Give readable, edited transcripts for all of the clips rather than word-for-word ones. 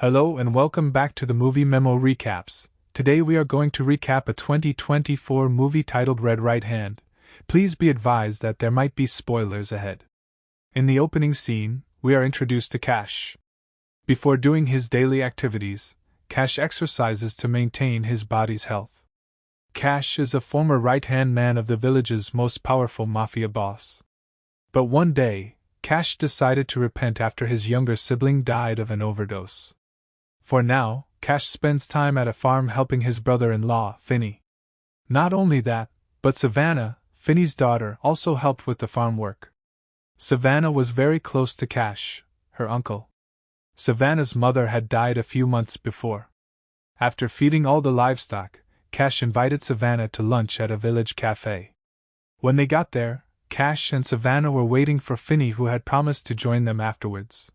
Hello and welcome back to the Movie Memo Recaps. Today we are going to recap a 2024 movie titled Red Right Hand. Please be advised that there might be spoilers ahead. In the opening scene, we are introduced to Cash. Before doing his daily activities, Cash exercises to maintain his body's health. Cash is a former right-hand man of the village's most powerful mafia boss. But one day, Cash decided to repent after his younger sibling died of an overdose. For now, Cash spends time at a farm helping his brother-in-law, Finney. Not only that, but Savannah, Finney's daughter, also helped with the farm work. Savannah was very close to Cash, her uncle. Savannah's mother had died a few months before. After feeding all the livestock, Cash invited Savannah to lunch at a village cafe. When they got there, Cash and Savannah were waiting for Finney, who had promised to join them afterwards.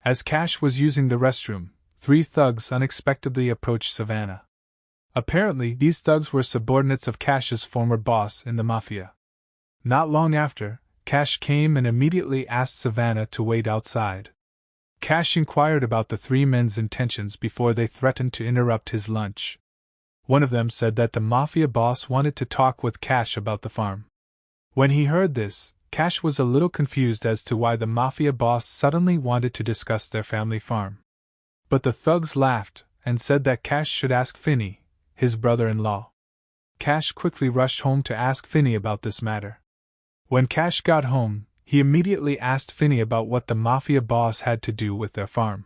As Cash was using the restroom, 3 thugs unexpectedly approached Savannah. Apparently, these thugs were subordinates of Cash's former boss in the mafia. Not long after, Cash came and immediately asked Savannah to wait outside. Cash inquired about the 3 men's intentions before they threatened to interrupt his lunch. One of them said that the mafia boss wanted to talk with Cash about the farm. When he heard this, Cash was a little confused as to why the mafia boss suddenly wanted to discuss their family farm. But the thugs laughed and said that Cash should ask Finney, his brother-in-law. Cash quickly rushed home to ask Finney about this matter. When Cash got home, he immediately asked Finney about what the mafia boss had to do with their farm.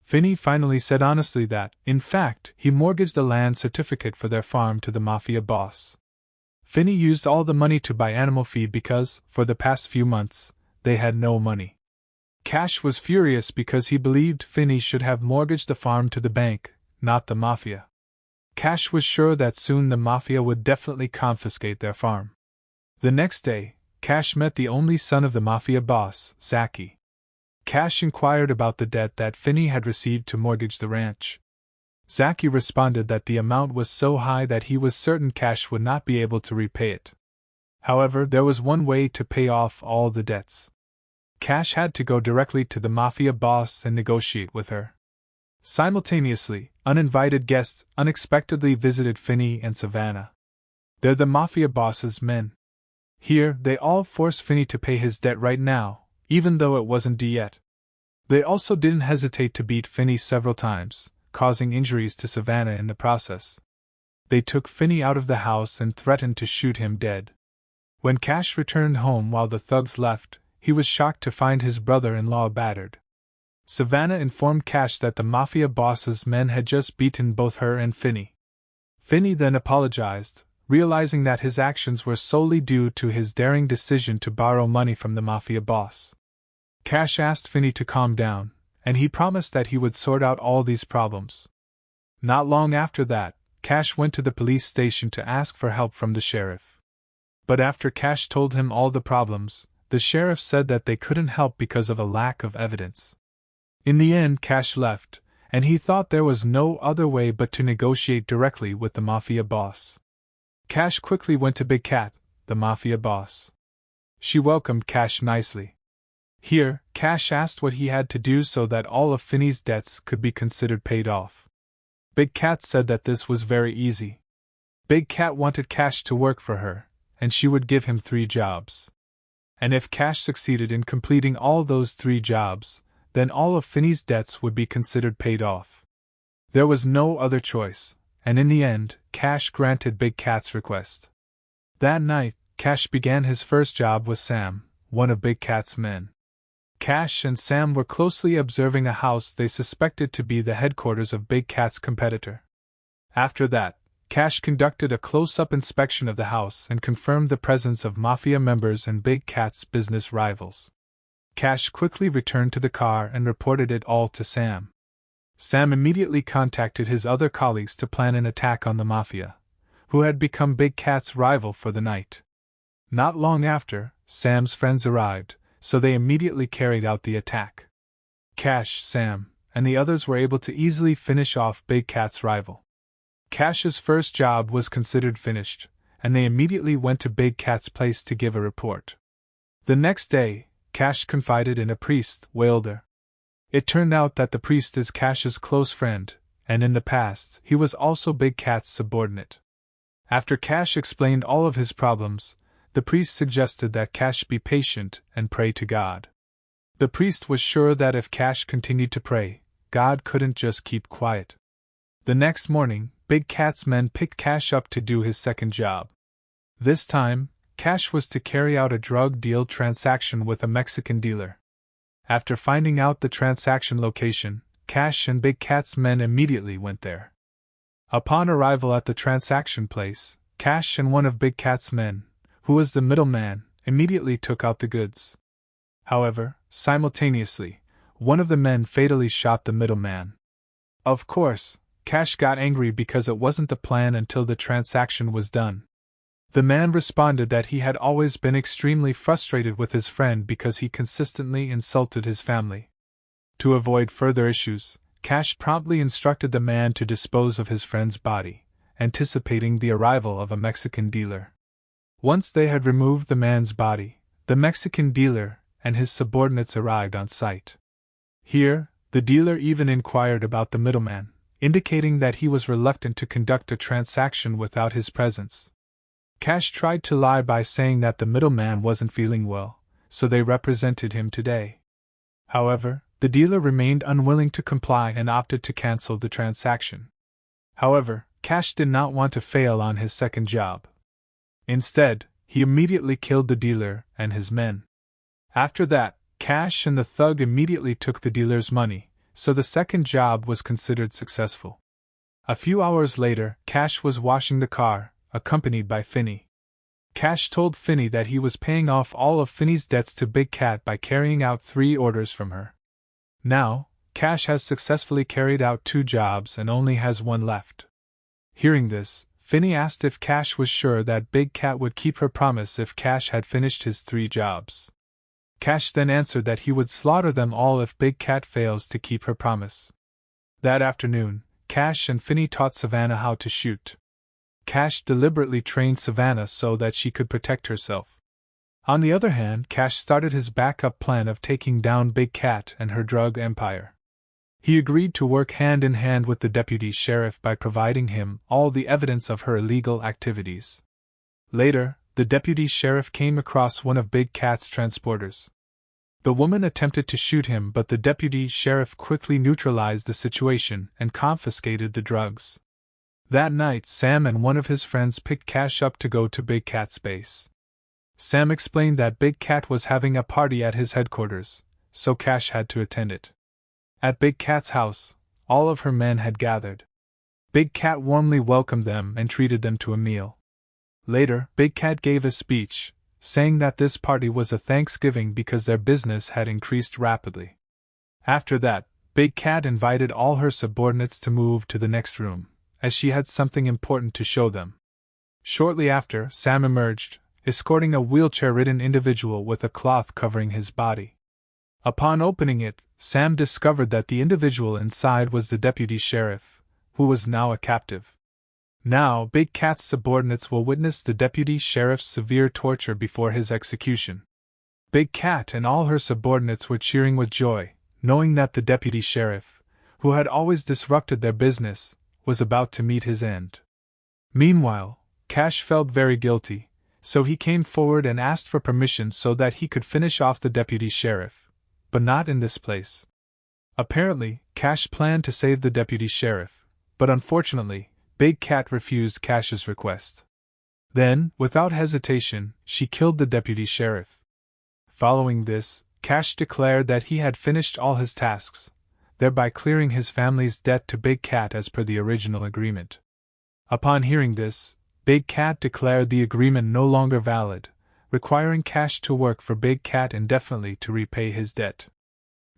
Finney finally said honestly that, in fact, he mortgaged the land certificate for their farm to the mafia boss. Finney used all the money to buy animal feed because, for the past few months, they had no money. Cash was furious because he believed Finney should have mortgaged the farm to the bank, not the mafia. Cash was sure that soon the mafia would definitely confiscate their farm. The next day, Cash met the only son of the mafia boss, Zaki. Cash inquired about the debt that Finney had received to mortgage the ranch. Zaki responded that the amount was so high that he was certain Cash would not be able to repay it. However, there was one way to pay off all the debts. Cash had to go directly to the mafia boss and negotiate with her. Simultaneously, uninvited guests unexpectedly visited Finney and Savannah. They're the mafia boss's men. Here, they all forced Finney to pay his debt right now, even though it wasn't due yet. They also didn't hesitate to beat Finney several times, causing injuries to Savannah in the process. They took Finney out of the house and threatened to shoot him dead. When Cash returned home while the thugs left, he was shocked to find his brother-in-law battered. Savannah informed Cash that the mafia boss's men had just beaten both her and Finney. Finney then apologized, realizing that his actions were solely due to his daring decision to borrow money from the mafia boss. Cash asked Finney to calm down, and he promised that he would sort out all these problems. Not long after that, Cash went to the police station to ask for help from the sheriff. But after Cash told him all the problems, the sheriff said that they couldn't help because of a lack of evidence. In the end, Cash left, and he thought there was no other way but to negotiate directly with the mafia boss. Cash quickly went to Big Cat, the mafia boss. She welcomed Cash nicely. Here, Cash asked what he had to do so that all of Finney's debts could be considered paid off. Big Cat said that this was very easy. Big Cat wanted Cash to work for her, and she would give him 3 jobs. And if Cash succeeded in completing all those 3 jobs, then all of Finney's debts would be considered paid off. There was no other choice, and in the end, Cash granted Big Cat's request. That night, Cash began his first job with Sam, one of Big Cat's men. Cash and Sam were closely observing a house they suspected to be the headquarters of Big Cat's competitor. After that, Cash conducted a close-up inspection of the house and confirmed the presence of mafia members and Big Cat's business rivals. Cash quickly returned to the car and reported it all to Sam. Sam immediately contacted his other colleagues to plan an attack on the mafia, who had become Big Cat's rival for the night. Not long after, Sam's friends arrived, so they immediately carried out the attack. Cash, Sam, and the others were able to easily finish off Big Cat's rival. Cash's first job was considered finished, and they immediately went to Big Cat's place to give a report. The next day, Cash confided in a priest, Wilder. It turned out that the priest is Cash's close friend, and in the past, he was also Big Cat's subordinate. After Cash explained all of his problems, the priest suggested that Cash be patient and pray to God. The priest was sure that if Cash continued to pray, God couldn't just keep quiet. The next morning, Big Cat's men picked Cash up to do his second job. This time, Cash was to carry out a drug deal transaction with a Mexican dealer. After finding out the transaction location, Cash and Big Cat's men immediately went there. Upon arrival at the transaction place, Cash and one of Big Cat's men, who was the middleman, immediately took out the goods. However, simultaneously, one of the men fatally shot the middleman. Of course, Cash got angry because it wasn't the plan until the transaction was done. The man responded that he had always been extremely frustrated with his friend because he consistently insulted his family. To avoid further issues, Cash promptly instructed the man to dispose of his friend's body, anticipating the arrival of a Mexican dealer. Once they had removed the man's body, the Mexican dealer and his subordinates arrived on site. Here, the dealer even inquired about the middleman, indicating that he was reluctant to conduct a transaction without his presence. Cash tried to lie by saying that the middleman wasn't feeling well, so they represented him today. However, the dealer remained unwilling to comply and opted to cancel the transaction. However, Cash did not want to fail on his second job. Instead, he immediately killed the dealer and his men. After that, Cash and the thug immediately took the dealer's money, so the second job was considered successful. A few hours later, Cash was washing the car, accompanied by Finney. Cash told Finney that he was paying off all of Finney's debts to Big Cat by carrying out 3 orders from her. Now, Cash has successfully carried out 2 jobs and only has 1 left. Hearing this, Finney asked if Cash was sure that Big Cat would keep her promise if Cash had finished his 3 jobs. Cash then answered that he would slaughter them all if Big Cat fails to keep her promise. That afternoon, Cash and Finney taught Savannah how to shoot. Cash deliberately trained Savannah so that she could protect herself. On the other hand, Cash started his backup plan of taking down Big Cat and her drug empire. He agreed to work hand in hand with the deputy sheriff by providing him all the evidence of her illegal activities. Later, the deputy sheriff came across one of Big Cat's transporters. The woman attempted to shoot him, but the deputy sheriff quickly neutralized the situation and confiscated the drugs. That night, Sam and one of his friends picked Cash up to go to Big Cat's base. Sam explained that Big Cat was having a party at his headquarters, so Cash had to attend it. At Big Cat's house, all of her men had gathered. Big Cat warmly welcomed them and treated them to a meal. Later, Big Cat gave a speech, saying that this party was a Thanksgiving because their business had increased rapidly. After that, Big Cat invited all her subordinates to move to the next room, as she had something important to show them. Shortly after, Sam emerged, escorting a wheelchair-ridden individual with a cloth covering his body. Upon opening it, Sam discovered that the individual inside was the deputy sheriff, who was now a captive. Now, Big Cat's subordinates will witness the deputy sheriff's severe torture before his execution. Big Cat and all her subordinates were cheering with joy, knowing that the deputy sheriff, who had always disrupted their business, was about to meet his end. Meanwhile, Cash felt very guilty, so he came forward and asked for permission so that he could finish off the deputy sheriff, but not in this place. Apparently, Cash planned to save the deputy sheriff, but unfortunately, Big Cat refused Cash's request. Then, without hesitation, she killed the deputy sheriff. Following this, Cash declared that he had finished all his tasks, thereby clearing his family's debt to Big Cat as per the original agreement. Upon hearing this, Big Cat declared the agreement no longer valid, requiring Cash to work for Big Cat indefinitely to repay his debt.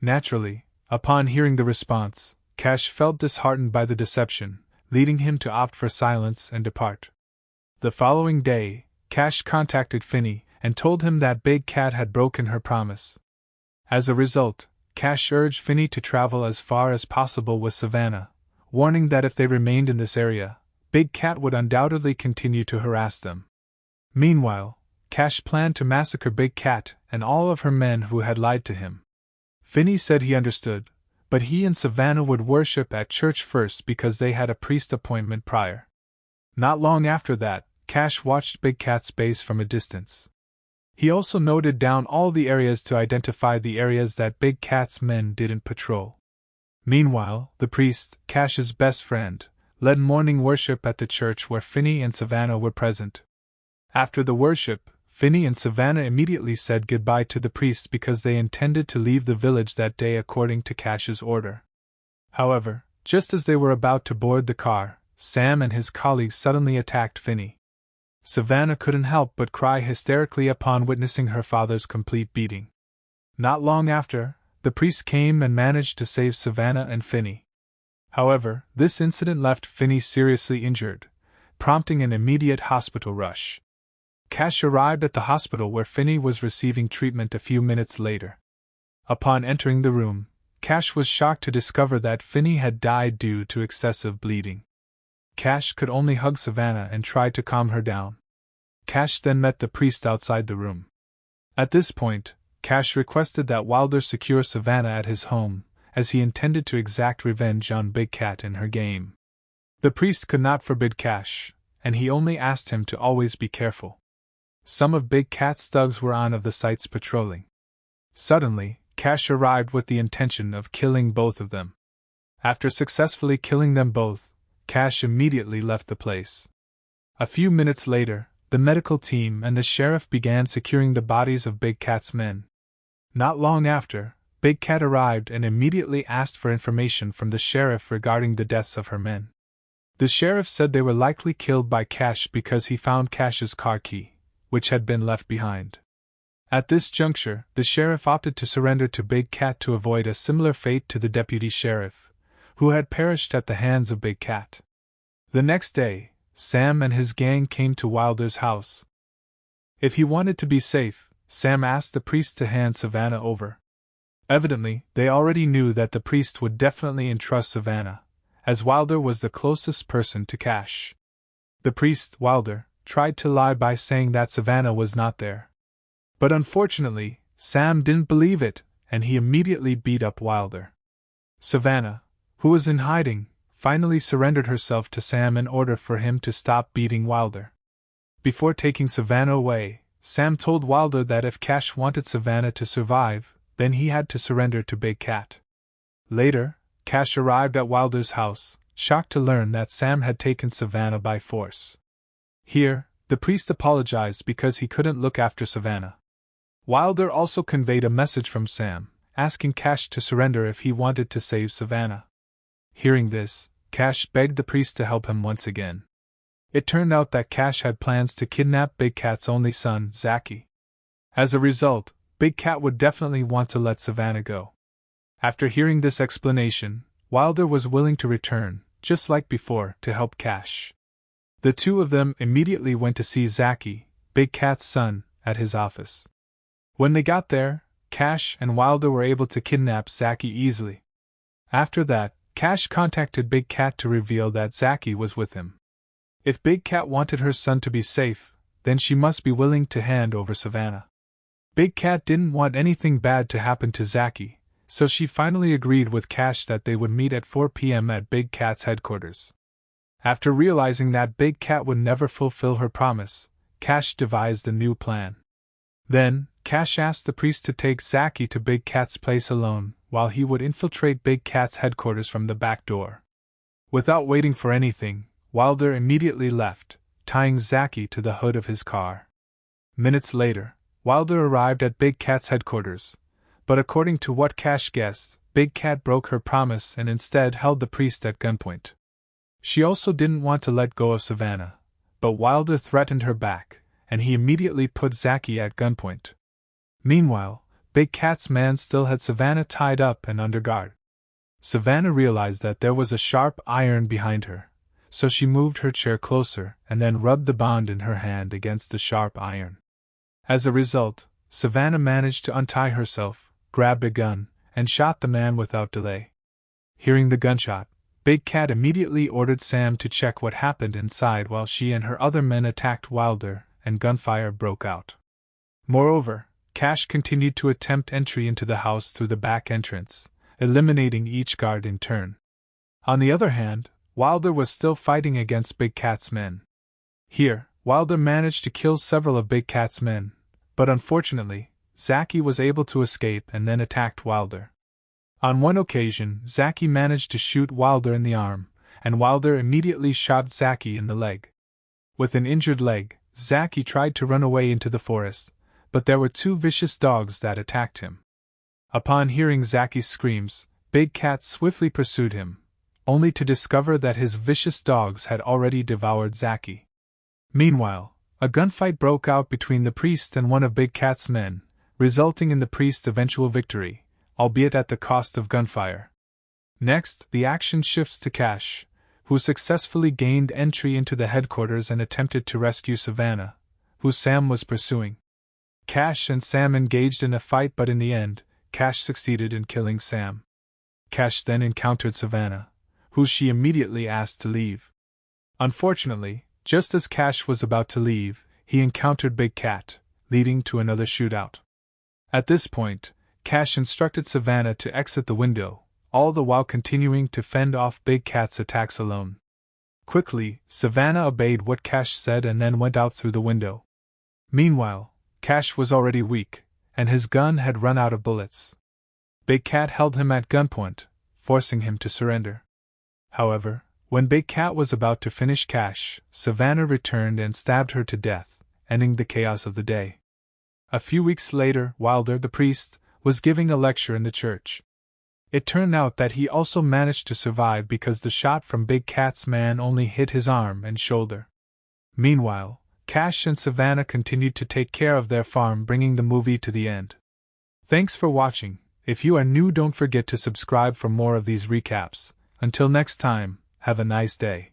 Naturally, upon hearing the response, Cash felt disheartened by the deception, leading him to opt for silence and depart. The following day, Cash contacted Finney and told him that Big Cat had broken her promise. As a result, Cash urged Finney to travel as far as possible with Savannah, warning that if they remained in this area, Big Cat would undoubtedly continue to harass them. Meanwhile, Cash planned to massacre Big Cat and all of her men who had lied to him. Finney said he understood, but he and Savannah would worship at church first because they had a priest appointment prior. Not long after that, Cash watched Big Cat's base from a distance. He also noted down all the areas to identify the areas that Big Cat's men didn't patrol. Meanwhile, the priest, Cash's best friend, led morning worship at the church where Finney and Savannah were present. After the worship, Finney and Savannah immediately said goodbye to the priest because they intended to leave the village that day according to Cash's order. However, just as they were about to board the car, Sam and his colleagues suddenly attacked Finney. Savannah couldn't help but cry hysterically upon witnessing her father's complete beating. Not long after, the priest came and managed to save Savannah and Finney. However, this incident left Finney seriously injured, prompting an immediate hospital rush. Cash arrived at the hospital where Finney was receiving treatment a few minutes later. Upon entering the room, Cash was shocked to discover that Finney had died due to excessive bleeding. Cash could only hug Savannah and try to calm her down. Cash then met the priest outside the room. At this point, Cash requested that Wilder secure Savannah at his home, as he intended to exact revenge on Big Cat in her game. The priest could not forbid Cash, and he only asked him to always be careful. Some of Big Cat's thugs were on the sites patrolling. Suddenly, Cash arrived with the intention of killing both of them. After successfully killing them both, Cash immediately left the place. A few minutes later, the medical team and the sheriff began securing the bodies of Big Cat's men. Not long after, Big Cat arrived and immediately asked for information from the sheriff regarding the deaths of her men. The sheriff said they were likely killed by Cash because he found Cash's car key, which had been left behind. At this juncture, the sheriff opted to surrender to Big Cat to avoid a similar fate to the deputy sheriff, who had perished at the hands of Big Cat. The next day, Sam and his gang came to Wilder's house. If he wanted to be safe, Sam asked the priest to hand Savannah over. Evidently, they already knew that the priest would definitely entrust Savannah, as Wilder was the closest person to Cash. The priest, Wilder, tried to lie by saying that Savannah was not there. But unfortunately, Sam didn't believe it, and he immediately beat up Wilder. Savannah, who was in hiding, finally surrendered herself to Sam in order for him to stop beating Wilder. Before taking Savannah away, Sam told Wilder that if Cash wanted Savannah to survive, then he had to surrender to Big Cat. Later, Cash arrived at Wilder's house, shocked to learn that Sam had taken Savannah by force. Here, the priest apologized because he couldn't look after Savannah. Wilder also conveyed a message from Sam, asking Cash to surrender if he wanted to save Savannah. Hearing this, Cash begged the priest to help him once again. It turned out that Cash had plans to kidnap Big Cat's only son, Zaki. As a result, Big Cat would definitely want to let Savannah go. After hearing this explanation, Wilder was willing to return, just like before, to help Cash. The two of them immediately went to see Zaki, Big Cat's son, at his office. When they got there, Cash and Wilder were able to kidnap Zaki easily. After that, Cash contacted Big Cat to reveal that Zaki was with him. If Big Cat wanted her son to be safe, then she must be willing to hand over Savannah. Big Cat didn't want anything bad to happen to Zaki, so she finally agreed with Cash that they would meet at 4 p.m. at Big Cat's headquarters. After realizing that Big Cat would never fulfill her promise, Cash devised a new plan. Then, Cash asked the priest to take Zaki to Big Cat's place alone, while he would infiltrate Big Cat's headquarters from the back door. Without waiting for anything, Wilder immediately left, tying Zaki to the hood of his car. Minutes later, Wilder arrived at Big Cat's headquarters, but according to what Cash guessed, Big Cat broke her promise and instead held the priest at gunpoint. She also didn't want to let go of Savannah, but Wilder threatened her back, and he immediately put Zaki at gunpoint. Meanwhile, Big Cat's man still had Savannah tied up and under guard. Savannah realized that there was a sharp iron behind her, so she moved her chair closer and then rubbed the bond in her hand against the sharp iron. As a result, Savannah managed to untie herself, grabbed a gun, and shot the man without delay. Hearing the gunshot, Big Cat immediately ordered Sam to check what happened inside while she and her other men attacked Wilder, and gunfire broke out. Moreover, Cash continued to attempt entry into the house through the back entrance, eliminating each guard in turn. On the other hand, Wilder was still fighting against Big Cat's men. Here, Wilder managed to kill several of Big Cat's men, but unfortunately, Zaki was able to escape and then attacked Wilder. On one occasion, Zaki managed to shoot Wilder in the arm, and Wilder immediately shot Zaki in the leg. With an injured leg, Zaki tried to run away into the forest, but there were two vicious dogs that attacked him. Upon hearing Zaki's screams, Big Cat swiftly pursued him, only to discover that his vicious dogs had already devoured Zaki. Meanwhile, a gunfight broke out between the priest and one of Big Cat's men, resulting in the priest's eventual victory, albeit at the cost of gunfire. Next, the action shifts to Cash, who successfully gained entry into the headquarters and attempted to rescue Savannah, who Sam was pursuing. Cash and Sam engaged in a fight, but in the end, Cash succeeded in killing Sam. Cash then encountered Savannah, who she immediately asked to leave. Unfortunately, just as Cash was about to leave, he encountered Big Cat, leading to another shootout. At this point, Cash instructed Savannah to exit the window, all the while continuing to fend off Big Cat's attacks alone. Quickly, Savannah obeyed what Cash said and then went out through the window. Meanwhile, Cash was already weak, and his gun had run out of bullets. Big Cat held him at gunpoint, forcing him to surrender. However, when Big Cat was about to finish Cash, Savannah returned and stabbed her to death, ending the chaos of the day. A few weeks later, Wilder, the priest, was giving a lecture in the church. It turned out that he also managed to survive because the shot from Big Cat's man only hit his arm and shoulder. Meanwhile, Cash and Savannah continued to take care of their farm, bringing the movie to the end. Thanks for watching. If you are new, don't forget to subscribe for more of these recaps. Until next time, have a nice day.